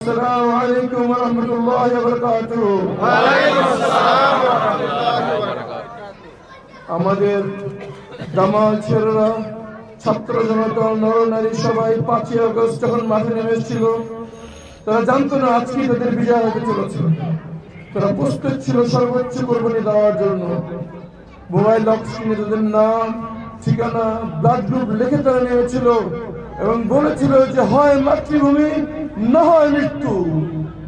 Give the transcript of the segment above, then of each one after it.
আসসালামু আলাইকুম ওয়া রাহমাতুল্লাহি ওয়া বারাকাতুহু। ওয়া আলাইকুম আসসালাম ওয়া রাহমাতুল্লাহি ওয়া বারাকাতুহু। আমাদের জামাল ছেলেরা, ছাত্র জনতা, নরনারী সবাই 5ই আগস্ট যখন মাঠে নেমেছিল, তারা জানতো না আজকে তাদের বিজয় হতে চলেছে। তারা প্রস্তুত ছিল সর্বোচ্চ কোরবানি দেওয়ার জন্য। মোবাইল লক স্ক্রিনে তাদের নাম, ঠিকানা, ব্লাড গ্রুপ লিখে তারা নেমেছিল এবং বলেছিল যে হয় মাতৃভূমি না হয় মৃত্যু।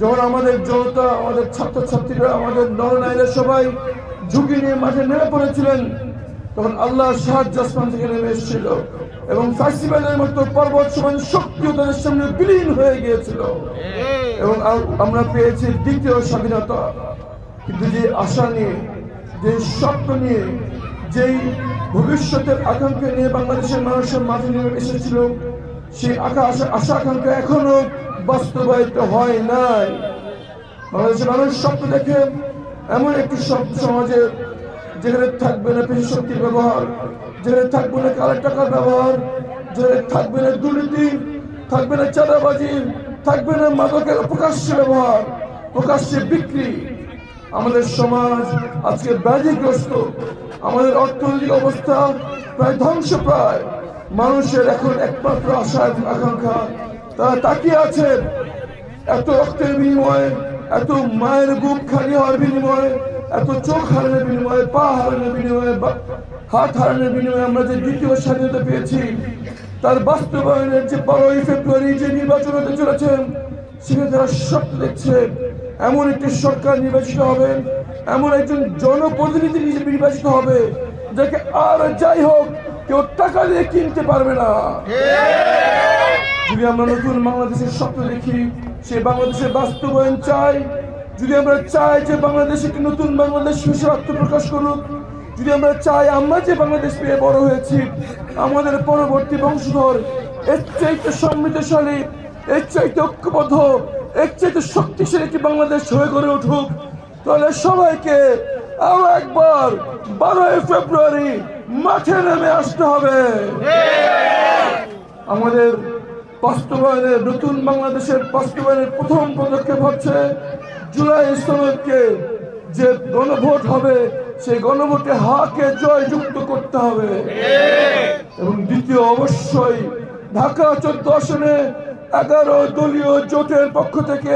যখন আমাদের জনতা, আমাদের ছাত্রছাত্রীরা, আমাদের নরনারীরা সবাই ঝুঁকি নিয়ে মাঠে নেমে পড়েছিলেন, তখন আল্লাহর সাহায্য আসমান থেকে নেমে এসেছিল এবং ফেস্টিভ্যালের মতো পর্বত সমান শক্তিও তাদের সামনে বিলীন হয়ে গিয়েছিল এবং আমরা পেয়েছি দ্বিতীয় স্বাধীনতা। কিন্তু যে আশা নিয়ে, যে স্বপ্ন নিয়ে, যেই ভবিষ্যতের আকাঙ্ক্ষা নিয়ে বাংলাদেশের মানুষের মাঠে নেমে এসেছিল, সেই আশা আকাঙ্ক্ষা এখনো বাস্তবায়িত হয় নাই। বাংলাদেশের মানুষ স্বপ্ন দেখে এমন একটি সমাজে যেখানে থাকবে না পেশি শক্তির ব্যবহার, যেখানে থাকবে না কালো টাকার ব্যবহার, যেখানে থাকবে না দুর্নীতি, থাকবে না চাঁদাবাজি, থাকবে না মাদকের প্রকাশ্যে ব্যবহার, প্রকাশ্যে বিক্রি। আমাদের সমাজ আজকে ব্যাধিগ্রস্ত, আমাদের অর্থনৈতিক অবস্থা প্রায় ধ্বংসপ্রায়। মানুষের এখন একমাত্র আশা এবং আকাঙ্ক্ষা, তারা তাকিয়ে আছে এত রক্তের বিনিময়ে, এত মায়ের বুক খালি হওয়ার বিনিময়ে, এত চোখ হারানোর বিনিময়ে, পা হারানোর বিনিময়ে, হাত হারানোর বিনিময়ে আমরা যে দ্বিতীয় স্বাধীনতা পেয়েছি, তার বাস্তবায়নের যে 12ই ফেব্রুয়ারি যে নির্বাচন হতে চলেছে, সেখানে তারা স্বপ্ন দেখছে এমন একটি সরকার নির্বাচিত হবে, এমন একজন জনপ্রতিনিধি নির্বাচিত হবে যাকে আর যাই হোক কেউ টাকা দিয়ে কিনতে পারবে না। যদি আমরা নতুন বাংলাদেশের স্বপ্ন দেখি, সে বাংলাদেশের বাস্তবায়ন চাই, যদি আমরা চাই যে বাংলাদেশ একটি নতুন বাংলাদেশ হিসেবে আত্মপ্রকাশ করুক, যদি আমরা চাই আমরা যে বাংলাদেশ পেয়ে বড় হয়েছি, আমাদের পরবর্তী বংশধর এর চাইতে সমৃদ্ধশালী, এর চাইতে ঐক্যবদ্ধ, এর চাইতে শক্তিশালী একটি বাংলাদেশ হয়ে গড়ে উঠুক, তাহলে সবাইকে আরো একবার 12ই ফেব্রুয়ারি মাঠে নেমে আসতে হবে। আমাদের বাস্তবায়নের, নতুন বাংলাদেশের বাস্তবায়নের প্রথম পদক্ষেপ হচ্ছে জুলাই সনদকে যে গণভোট হবে, সেই গণভোটে হাকে জয়যুক্ত করতে হবে এবং দ্বিতীয় অবশ্যই ঢাকা 14 আসনে 11 দলীয় জোটের পক্ষ থেকে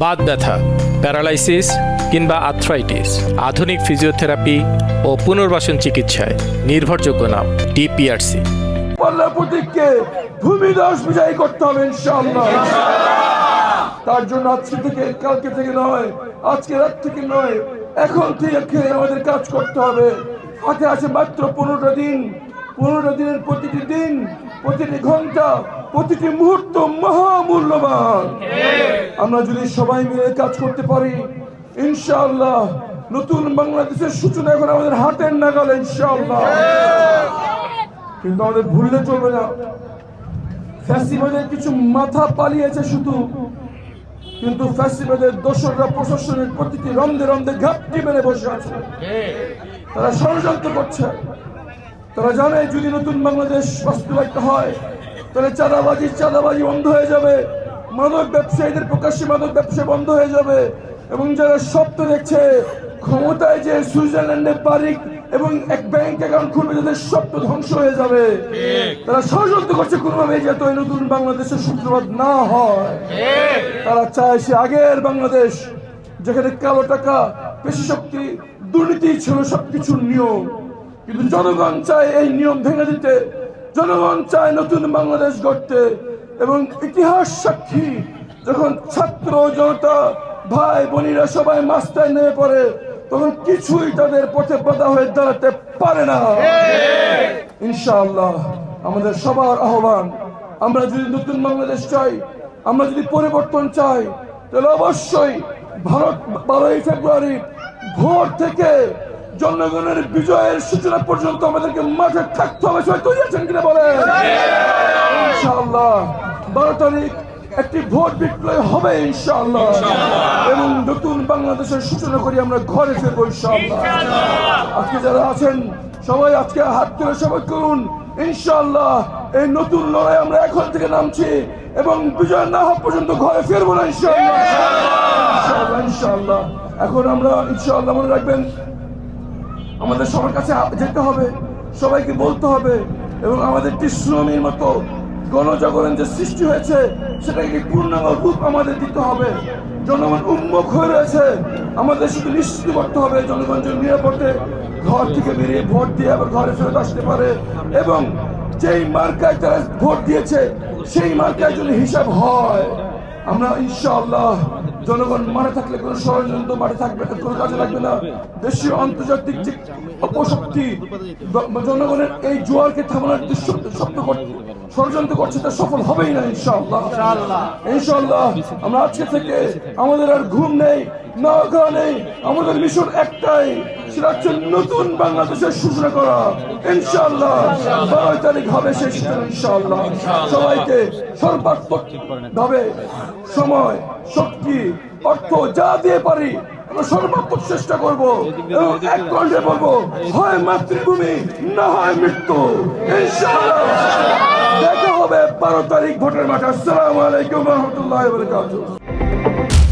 বাত ব্যথা, প্যারালাইসিস কিংবা আর্থ্রাইটিস, আধুনিক ফিজিওথেরাপি ও পুনর্বাসন চিকিৎসায় নির্ভরযোগ্য নাম ডিপিআরসি। প্রতীককে ভূমিধস বিজয়ী করতে হবে ইনশাআল্লাহ। তার জন্য আজকে থেকে, কালকে থেকে নয়, আজকে রাত থেকে নয়, এখন থেকে আমাদের কাজ করতে হবে। হাতে আছে মাত্র 15টা দিন। 15টা দিনের প্রতিটি দিন, প্রতিটি ঘন্টা, প্রতিটি মুহূর্ত মহামূল্যবান। আমরা যদি সবাই মিলে কাজ করতে পারি, ইনশাআল্লাহ নতুন বাংলাদেশের সূচনা এখন আমাদের হাতের নাগালে ইনশাআল্লাহ। কিন্তু আমাদের ভুললে চলবে না, ফ্যাসিবাদের কিছু মাথা পালিয়েছে শুধু, কিন্তু ফ্যাসিবাদের দোসররা প্রশাসনের প্রতিটি রন্ধে রন্ধে ঘাপটি মেরে বসে আছে। তারা ষড়যন্ত্র করছে। তারা জানে যদি নতুন বাংলাদেশ বাস্তবায়িত হয়, তাহলে চাঁদাবাজি বন্ধ হয়ে যাবে, মাদক ব্যবসায়ীদের প্রকাশ্যে মাদক ব্যবসা বন্ধ হয়ে যাবে এবং যারা স্বপ্ন দেখছে ক্ষমতায় যে সুইজারল্যান্ডে বাড়ি এবং এক ব্যাংক অ্যাকাউন্ট খুলবে, যাদের স্বপ্ন ধ্বংস হয়ে যাবে। তারা ষড়যন্ত্র করছে কোনোভাবে যাতে ওই নতুন বাংলাদেশের সূত্রপাত না হয়। তারা চায় সে আগের বাংলাদেশ, যেখানে কালো টাকা, পেশি শক্তি, দুর্নীতি ছিল সবকিছুর নিয়ম। কিন্তু জনগণ চায় এই নিয়ম ভেঙে দিতে, জনগণ চায় নতুন বাংলাদেশ গড়তে। এবং ইতিহাস সাক্ষী, যখন ছাত্র জনতা, ভাই বোনেরা সবাই মাস্টার নেমে পড়ে, তখন কিছুই তাদের পথে বাধা হয়ে দাঁড়াতে পারে না। ইনশাআল্লাহ আমাদের সবার আহ্বান, আমরা যদি নতুন বাংলাদেশ চাই, আমরা যদি পরিবর্তন চাই, তাহলে অবশ্যই 12ই ফেব্রুয়ারি ভোর থেকে জনগণের বিজয়ের সূচনা পর্যন্ত আমাদেরকে মাঠে থাকতে হবে। সবাই তৈরি আছেন কিনা বলেন? ইনশাআল্লাহ 12 তারিখ একটি ভোট বিপ্লব হবে ইনশাআল্লাহ এবং নতুন বাংলাদেশের সূচনা করি আমরা ঘরে ফিরবো ইনশাআল্লাহ। আজকে যারা আছেন সবাই আজকে হাত তুলে সবাই করুন ইনশাআল্লাহ এই নতুন লড়াই আমরা এখন থেকে নামছি এবং বিজয় না হওয়া পর্যন্ত ঘরে ফিরবো না ইনশাআল্লাহ। ইনশাআল্লাহ এখন আমরা ইনশাআল্লাহ মনে রাখবেন আমাদের সবার কাছে যেতে হবে, সবাইকে বলতে হবে এবং আমাদের সুনামির মতো গণজাগরণ যে সৃষ্টি হয়েছে সেটাকে পূর্ণাঙ্গ রূপ আমাদের দিতে হবে। জনগণ উন্মুখ হয়ে রয়েছে, আমাদের শুধু নিশ্চিত করতে হবে জনগণ যেন নিরাপদে ঘর থেকে বেরিয়ে ভোট দিয়ে আবার ঘরে ফেরত আসতে পারে এবং যেই মার্কায় তারা ভোট দিয়েছে সেই মার্কায় যদি হিসাব হয় আমরা ইনশাআল্লাহ জনগণ মাঠে থাকলে কোনো ষড়যন্ত্র মাঠে থাকবে, কোনো কাজে লাগবে না। দেশীয় আন্তর্জাতিক যে অপশক্তি জনগণের এই জোয়ারকে থামানোর ষড়যন্ত্র করছে তা সফল হবেই না ইনশাআল্লাহ। ইনশাআল্লাহ আমরা আজকে থেকে আমাদের আর ঘুম নেই, না খাওয়া নেই, আমাদের মিশন একটাই, সেটা হচ্ছে নতুন বাংলাদেশের সূচনা করা। ইনশাআল্লাহ 12 তারিখ হবে সেই সূচনা ইনশাআল্লাহ। সবাইকে সর্বাত্মক ভাবে সময়, শক্তি, অর্থ যা দিয়ে পারি আমরা সর্বাত্মক চেষ্টা করবো এবং এক কণ্ঠে বলবো হয় মাতৃভূমি না হয় মৃত্যু। ইনশাআল্লাহ দেখা হবে 12 তারিখ ভোটের মাঠে। আসসালামু আলাইকুম ওয়া রাহমাতুল্লাহি ওয়া বারাকাতুহু।